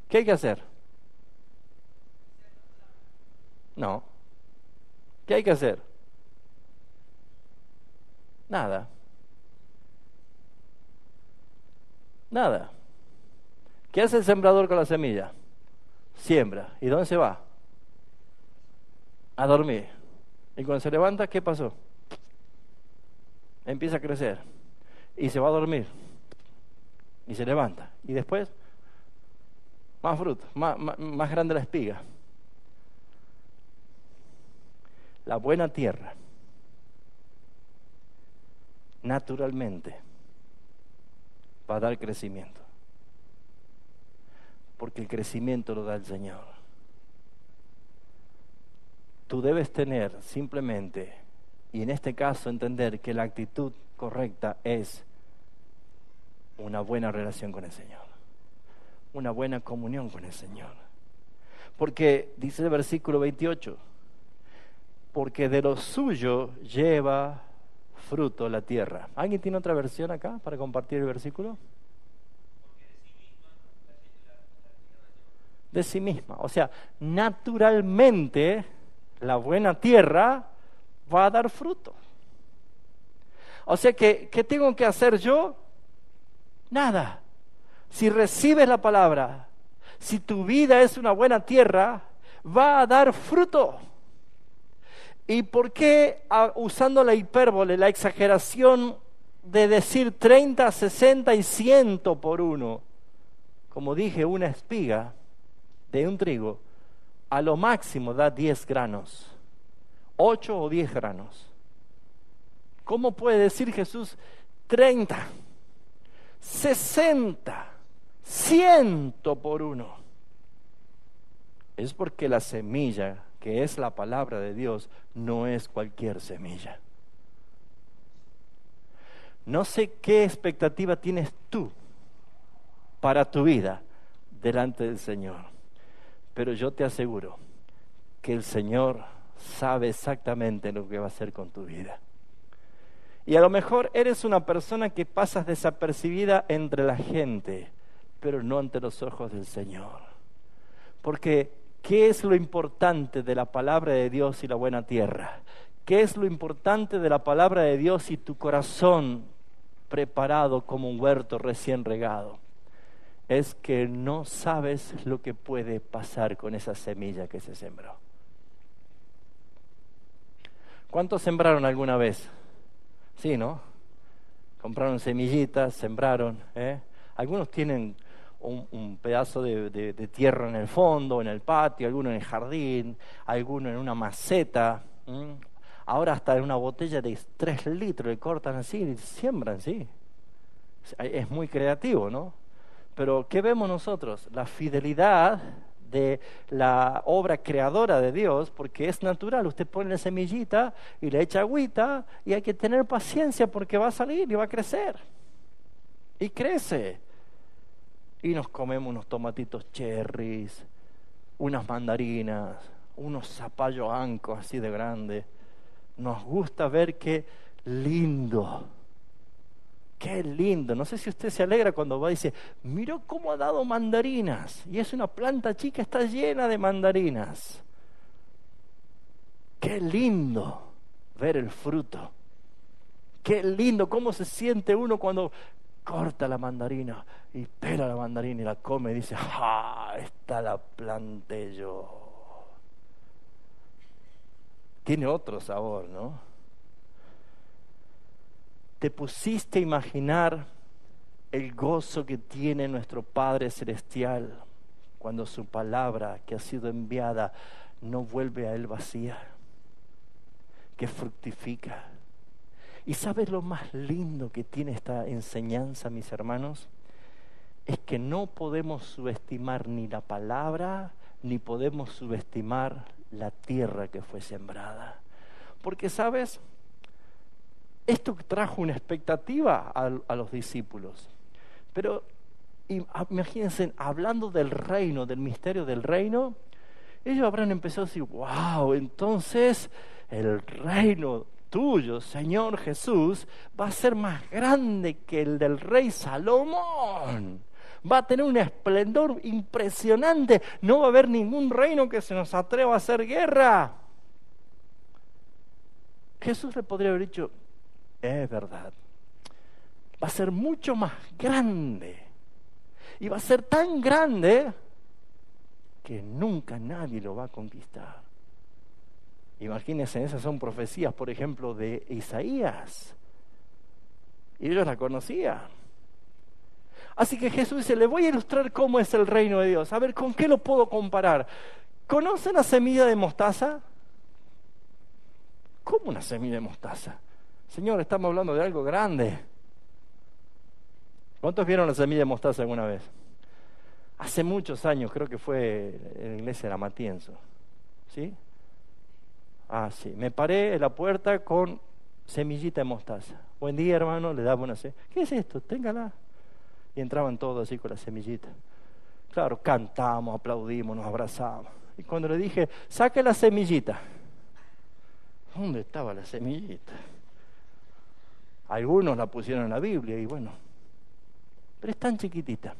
¿Qué hay que hacer? No. ¿Qué hay que hacer? Nada. Nada. ¿Qué hace el sembrador con la semilla? Siembra. ¿Y dónde se va? A dormir. Y cuando se levanta, ¿qué pasó? Empieza a crecer. Y se va a dormir. Y se levanta. Y después, más fruto, más grande la espiga. La buena tierra, naturalmente, va a dar crecimiento. Porque el crecimiento lo da el Señor. Tú debes tener simplemente, y en este caso entender que la actitud correcta es una buena relación con el Señor, una buena comunión con el Señor. Porque dice el versículo 28, porque de lo suyo lleva fruto la tierra. ¿Alguien tiene otra versión acá para compartir el versículo? De sí misma. O sea, naturalmente la buena tierra va a dar fruto. O sea que, ¿qué tengo que hacer yo? Nada. Si recibes la palabra, si tu vida es una buena tierra, va a dar fruto. ¿Y por qué usando la hipérbole, la exageración de decir 30, 60 y 100 por uno? Como dije, una espiga de un trigo a lo máximo da 10 granos, 8 o 10 granos. ¿Cómo puede decir Jesús 30, 60, 100 por uno? Es porque la semilla, que es la palabra de Dios, no es cualquier semilla. No sé qué expectativa tienes tú para tu vida delante del Señor, pero yo te aseguro que el Señor sabe exactamente lo que va a hacer con tu vida. Y a lo mejor eres una persona que pasas desapercibida entre la gente, pero no ante los ojos del Señor. Porque, ¿qué es lo importante de la palabra de Dios y la buena tierra? ¿Qué es lo importante de la palabra de Dios y tu corazón preparado como un huerto recién regado? Es que no sabes lo que puede pasar con esa semilla que se sembró. ¿Cuántos sembraron alguna vez? Sí, ¿no? Compraron semillitas, sembraron. Algunos tienen un pedazo de tierra en el fondo, en el patio, algunos en el jardín, algunos en una maceta. Ahora hasta en una botella de 3 litros le cortan así y siembran, sí. Es muy creativo, ¿no? Pero ¿qué vemos nosotros? La fidelidad de la obra creadora de Dios, porque es natural. Usted pone la semillita y le echa agüita y hay que tener paciencia porque va a salir y va a crecer. Y crece. Y nos comemos unos tomatitos cherries, unas mandarinas, unos zapallos ancos así de grandes. Nos gusta ver qué lindo. Qué lindo. No sé si usted se alegra cuando va y dice, mira cómo ha dado mandarinas. Y es una planta chica, está llena de mandarinas. Qué lindo ver el fruto. Qué lindo cómo se siente uno cuando corta la mandarina y pela la mandarina y la come y dice, ¡ah! Esta la planté yo. Tiene otro sabor, ¿no? ¿Te pusiste a imaginar el gozo que tiene nuestro Padre Celestial cuando su palabra que ha sido enviada no vuelve a Él vacía, que fructifica? ¿Y sabes lo más lindo que tiene esta enseñanza, mis hermanos? Es que no podemos subestimar ni la palabra, ni podemos subestimar la tierra que fue sembrada. Porque, ¿sabes? Esto trajo una expectativa a los discípulos. Pero imagínense, hablando del reino, del misterio del reino, ellos habrán empezado a decir, wow, entonces el reino tuyo, Señor Jesús, va a ser más grande que el del rey Salomón. Va a tener un esplendor impresionante. No va a haber ningún reino que se nos atreva a hacer guerra. Jesús le podría haber dicho, es verdad, va a ser mucho más grande. Y va a ser tan grande que nunca nadie lo va a conquistar. Imagínense, esas son profecías, por ejemplo, de Isaías. Y ellos la conocían. Así que Jesús dice, le voy a ilustrar cómo es el reino de Dios. A ver, ¿con qué lo puedo comparar? ¿Conocen la semilla de mostaza? ¿Cómo una semilla de mostaza? Señor, estamos hablando de algo grande. ¿Cuántos vieron la semilla de mostaza alguna vez? Hace muchos años, creo que fue en la iglesia de la Matienzo. ¿Sí? Ah, sí. Me paré en la puerta con semillita de mostaza. Buen día, hermano, le daba una semilla. ¿Qué es esto? Téngala. Y entraban todos así con la semillita. Claro, cantamos, aplaudimos, nos abrazamos. Y cuando le dije, saque la semillita. ¿Dónde estaba la semillita? Algunos la pusieron en la Biblia y bueno, pero es tan chiquitita.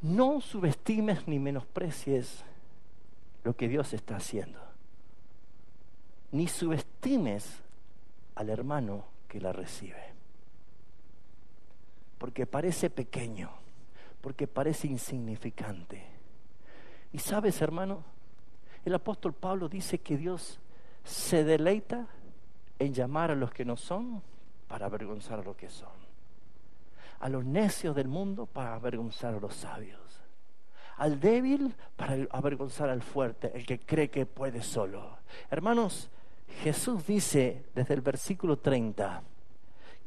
No subestimes ni menosprecies lo que Dios está haciendo. Ni subestimes al hermano que la recibe. Porque parece pequeño, porque parece insignificante. Y sabes, hermano, El apóstol Pablo dice que Dios se deleita en llamar a los que no son para avergonzar a los que son, a los necios del mundo para avergonzar a los sabios, al débil para avergonzar al fuerte, el que cree que puede solo. Hermanos, Jesús dice desde el versículo 30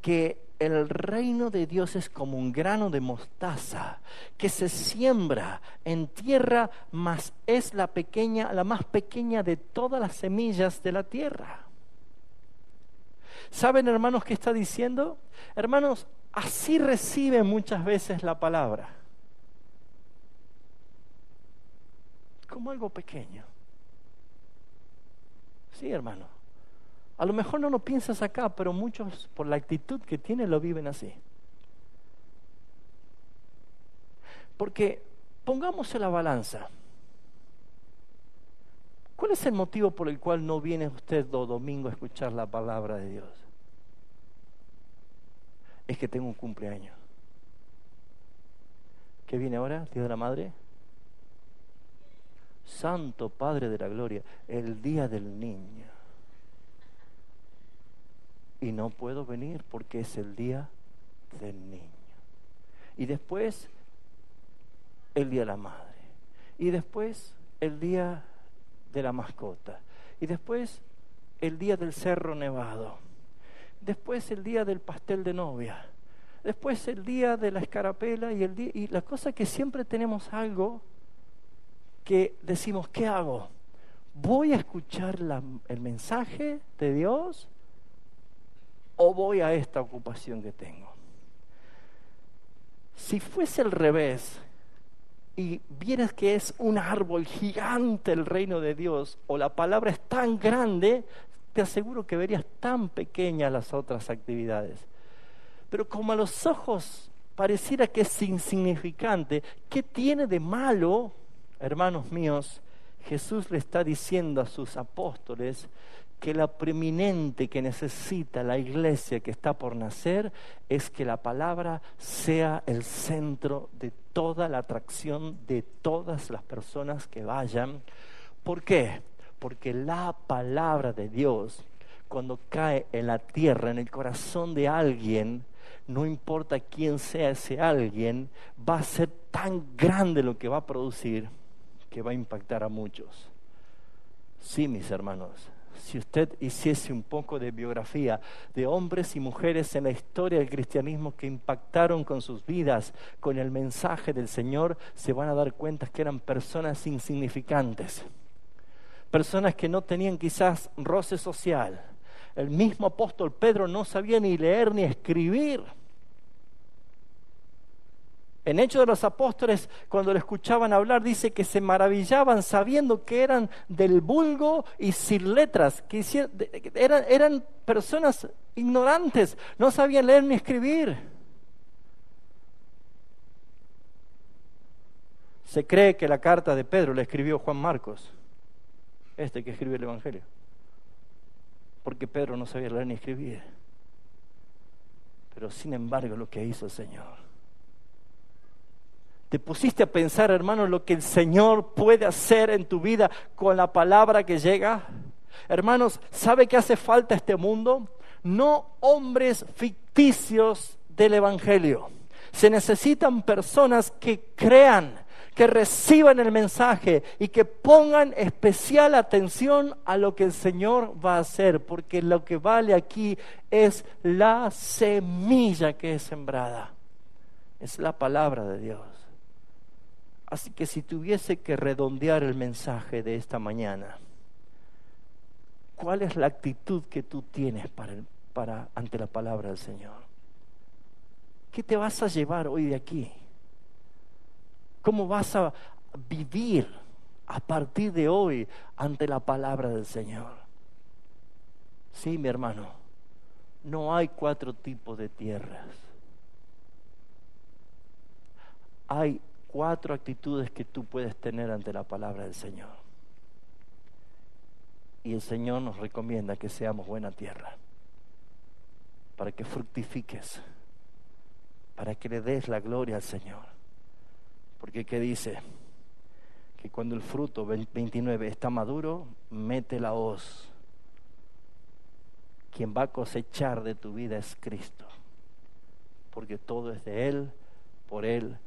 que el reino de Dios es como un grano de mostaza que se siembra en tierra, mas es la más pequeña de todas las semillas de la tierra. ¿Saben, hermanos, qué está diciendo? Hermanos, así reciben muchas veces la palabra, como algo pequeño. Sí, hermano. A lo mejor no lo piensas acá, pero muchos, por la actitud que tienen, lo viven así. Porque pongamos en la balanza. ¿Cuál es el motivo por el cual no viene usted los domingos a escuchar la palabra de Dios? Es que tengo un cumpleaños. ¿Qué viene ahora? ¿Día de la Madre? Santo Padre de la Gloria, el Día del Niño. Y no puedo venir porque es el Día del Niño. Y después, el Día de la Madre. Y después, el Día de la Mascota. Y después, el Día del Cerro Nevado. Después, el Día del Pastel de Novia. Después, el Día de la Escarapela. Y la cosa que siempre tenemos algo que decimos, ¿qué hago? ¿Voy a escuchar el mensaje de Dios o voy a esta ocupación que tengo? Si fuese al revés y vieras que es un árbol gigante el reino de Dios, o la palabra es tan grande, te aseguro que verías tan pequeñas las otras actividades. Pero como a los ojos pareciera que es insignificante, ¿qué tiene de malo, hermanos míos? Jesús le está diciendo a sus apóstoles que la preeminente que necesita la iglesia que está por nacer es que la palabra sea el centro de toda la atracción de todas las personas que vayan. ¿Por qué? Porque la palabra de Dios, cuando cae en la tierra, en el corazón de alguien, no importa quién sea ese alguien, va a ser tan grande lo que va a producir que va a impactar a muchos. Sí, mis hermanos, si usted hiciese un poco de biografía de hombres y mujeres en la historia del cristianismo que impactaron con sus vidas, con el mensaje del Señor, se van a dar cuenta que eran personas insignificantes, personas que no tenían quizás roce social. El mismo apóstol Pedro no sabía ni leer ni escribir. En Hechos de los Apóstoles, cuando le escuchaban hablar, dice que se maravillaban sabiendo que eran del vulgo y sin letras, que eran personas ignorantes, no sabían leer ni escribir. Se cree que la carta de Pedro la escribió Juan Marcos, que escribió el Evangelio, porque Pedro no sabía leer ni escribir. Pero sin embargo, lo que hizo el Señor. ¿Te pusiste a pensar, hermano, lo que el Señor puede hacer en tu vida con la palabra que llega? Hermanos, ¿sabe qué hace falta a este mundo? No hombres ficticios del Evangelio. Se necesitan personas que crean, que reciban el mensaje y que pongan especial atención a lo que el Señor va a hacer, porque lo que vale aquí es la semilla que es sembrada. Es la palabra de Dios. Así que si tuviese que redondear el mensaje de esta mañana, ¿cuál es la actitud que tú tienes ante la palabra del Señor? ¿Qué te vas a llevar hoy de aquí? ¿Cómo vas a vivir a partir de hoy ante la palabra del Señor? Sí, mi hermano, no hay 4 tipos de tierras. Hay 4 actitudes que tú puedes tener ante la palabra del Señor. Y el Señor nos recomienda que seamos buena tierra, para que fructifiques, para que le des la gloria al Señor. Porque ¿qué dice? que cuando el fruto, 29, está maduro, mete la hoz. Quien va a cosechar de tu vida es Cristo, porque todo es de Él, por Él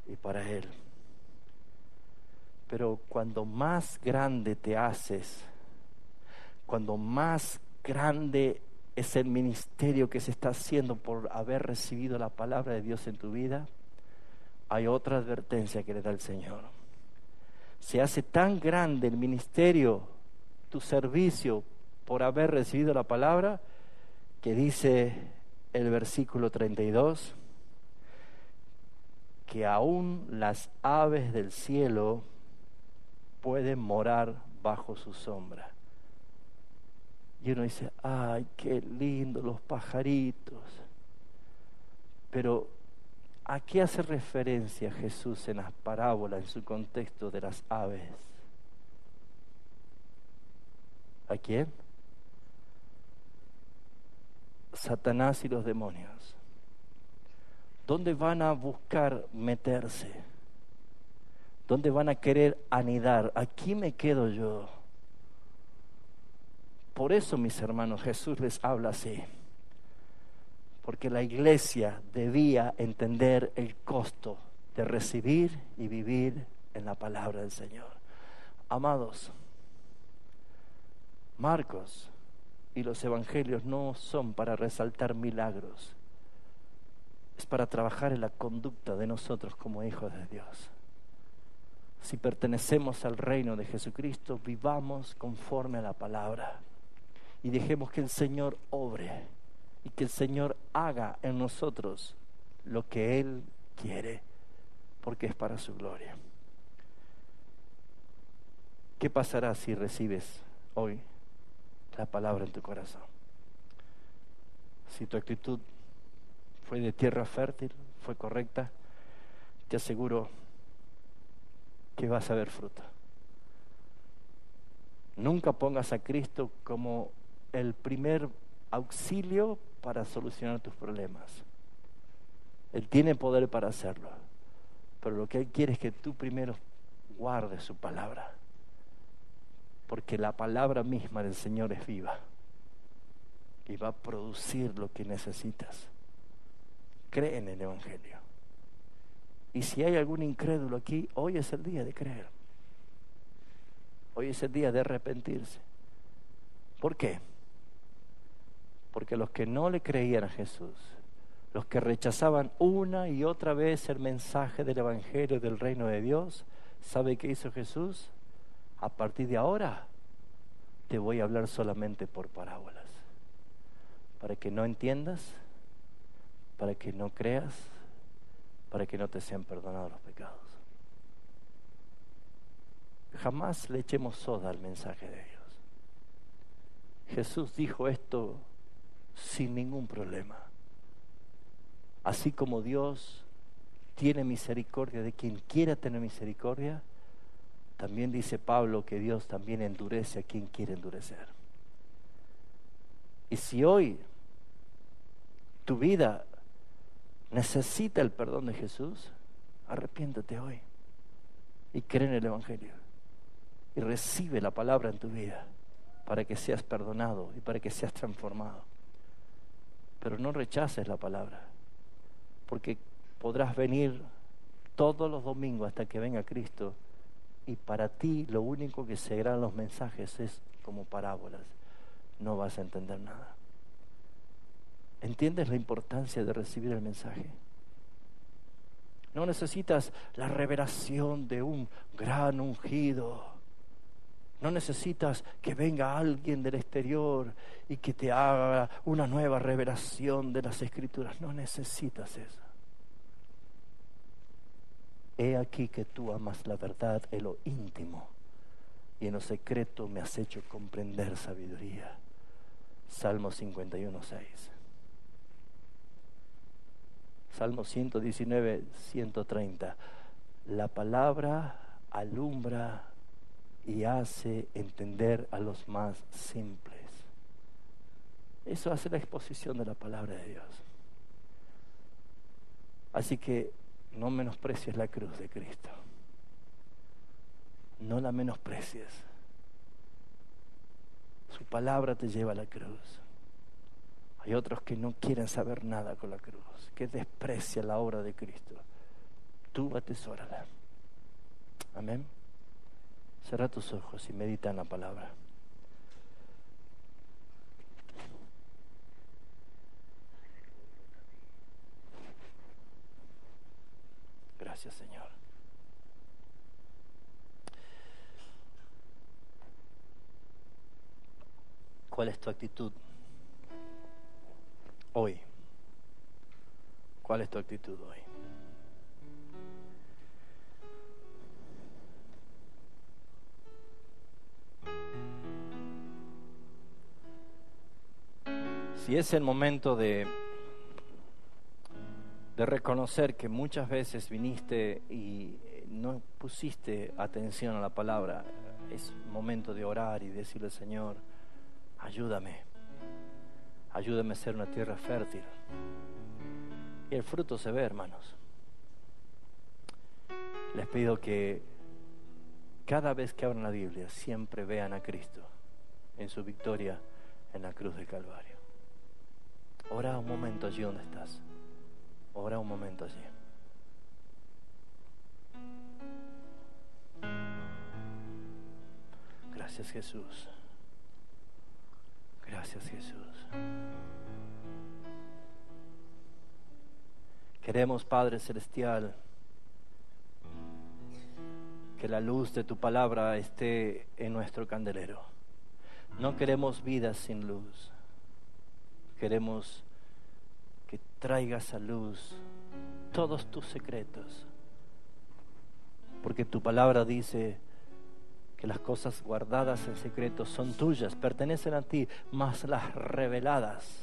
y para Él. Pero cuando más grande te haces, cuando más grande es el ministerio que se está haciendo por haber recibido la palabra de Dios en tu vida, hay otra advertencia que le da el Señor. Se hace tan grande el ministerio, tu servicio, por haber recibido la palabra, que dice el versículo 32, que aún las aves del cielo pueden morar bajo su sombra. Y uno dice, ay, qué lindo los pajaritos. Pero ¿a qué hace referencia Jesús en las parábolas, en su contexto de las aves? ¿A quién? Satanás y los demonios. ¿Dónde van a buscar meterse? ¿Dónde van a querer anidar? Aquí me quedo yo. Por eso, mis hermanos, Jesús les habla así. Porque la iglesia debía entender el costo de recibir y vivir en la palabra del Señor. Amados, Marcos y los evangelios no son para resaltar milagros, es para trabajar en la conducta de nosotros como hijos de Dios. Si pertenecemos al reino de Jesucristo, vivamos conforme a la palabra y dejemos que el Señor obre y que el Señor haga en nosotros lo que Él quiere, porque es para su gloria. ¿Qué pasará si recibes hoy la palabra en tu corazón? Si tu actitud fue de tierra fértil, fue correcta, te aseguro que vas a ver fruto. Nunca pongas a Cristo como el primer auxilio para solucionar tus problemas. Él tiene poder para hacerlo, pero lo que Él quiere es que tú primero guardes su palabra, porque la palabra misma del Señor es viva y va a producir lo que necesitas. Cree en el Evangelio. Y si hay algún incrédulo aquí, hoy es el día de creer. Hoy es el día de arrepentirse. ¿Por qué? Porque los que no le creían a Jesús, los que rechazaban una y otra vez el mensaje del Evangelio del reino de Dios, ¿sabe qué hizo Jesús? A partir de ahora te voy a hablar solamente por parábolas, para que no entiendas, para que no creas, para que no te sean perdonados los pecados. Jamás le echemos soda al mensaje de Dios. Jesús dijo esto sin ningún problema. Así como Dios tiene misericordia de quien quiera tener misericordia, también dice Pablo que Dios también endurece a quien quiere endurecer. Y si hoy tu vida necesita el perdón de Jesús, arrepiéntete hoy y cree en el Evangelio y recibe la palabra en tu vida para que seas perdonado y para que seas transformado. Pero no rechaces la palabra, porque podrás venir todos los domingos hasta que venga Cristo y para ti lo único que serán los mensajes es como parábolas. No vas a entender nada. ¿Entiendes la importancia de recibir el mensaje? No necesitas la revelación de un gran ungido. No necesitas que venga alguien del exterior y que te haga una nueva revelación de las Escrituras. No necesitas eso. He aquí que tú amas la verdad en lo íntimo y en lo secreto me has hecho comprender sabiduría. Salmo 51:6. Salmo 119, 130. La palabra alumbra y hace entender a los más simples. Eso hace la exposición de la palabra de Dios. Así que no menosprecies la cruz de Cristo. no la menosprecies. Su palabra te lleva a la cruz. Hay otros que no quieren saber nada con la cruz, que desprecian la obra de Cristo. Tú atesórala. Amén. Cierra tus ojos y medita en la palabra. Gracias, Señor. ¿Cuál es tu actitud hoy? ¿Cuál es tu actitud hoy? Si es el momento de reconocer que muchas veces viniste y no pusiste atención a la palabra, es momento de orar y decirle: Señor, ayúdame a ser una tierra fértil. Y el fruto se ve, hermanos. Les pido que cada vez que abran la Biblia siempre vean a Cristo en su victoria en la cruz del Calvario. Ora un momento allí donde estás. Ora un momento allí. Gracias, Jesús. Gracias, Jesús. Queremos, Padre Celestial, que la luz de tu palabra esté en nuestro candelero. No queremos vidas sin luz. Queremos que traigas a luz todos tus secretos, porque tu palabra dice que las cosas guardadas en secreto son tuyas, pertenecen a ti, mas las reveladas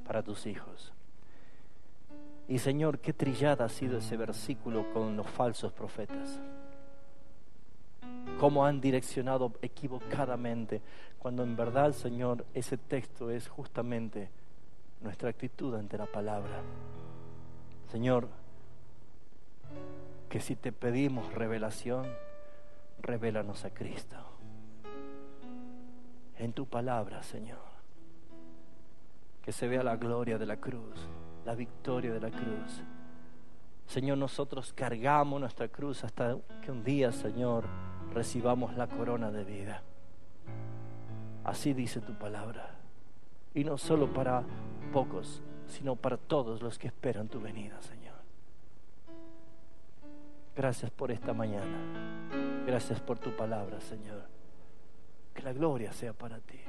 para tus hijos. Y Señor, qué trillada ha sido ese versículo con los falsos profetas. Cómo han direccionado equivocadamente, cuando en verdad, Señor, ese texto es justamente nuestra actitud ante la palabra. Señor, que si te pedimos revelación, revélanos a Cristo en tu palabra, Señor. Que se vea la gloria de la cruz, la victoria de la cruz. Señor, nosotros cargamos nuestra cruz hasta que un día, Señor, recibamos la corona de vida. Así dice tu palabra. Y no solo para pocos, sino para todos los que esperan tu venida, Señor. Gracias por esta mañana. Gracias por tu palabra, Señor. Que la gloria sea para ti.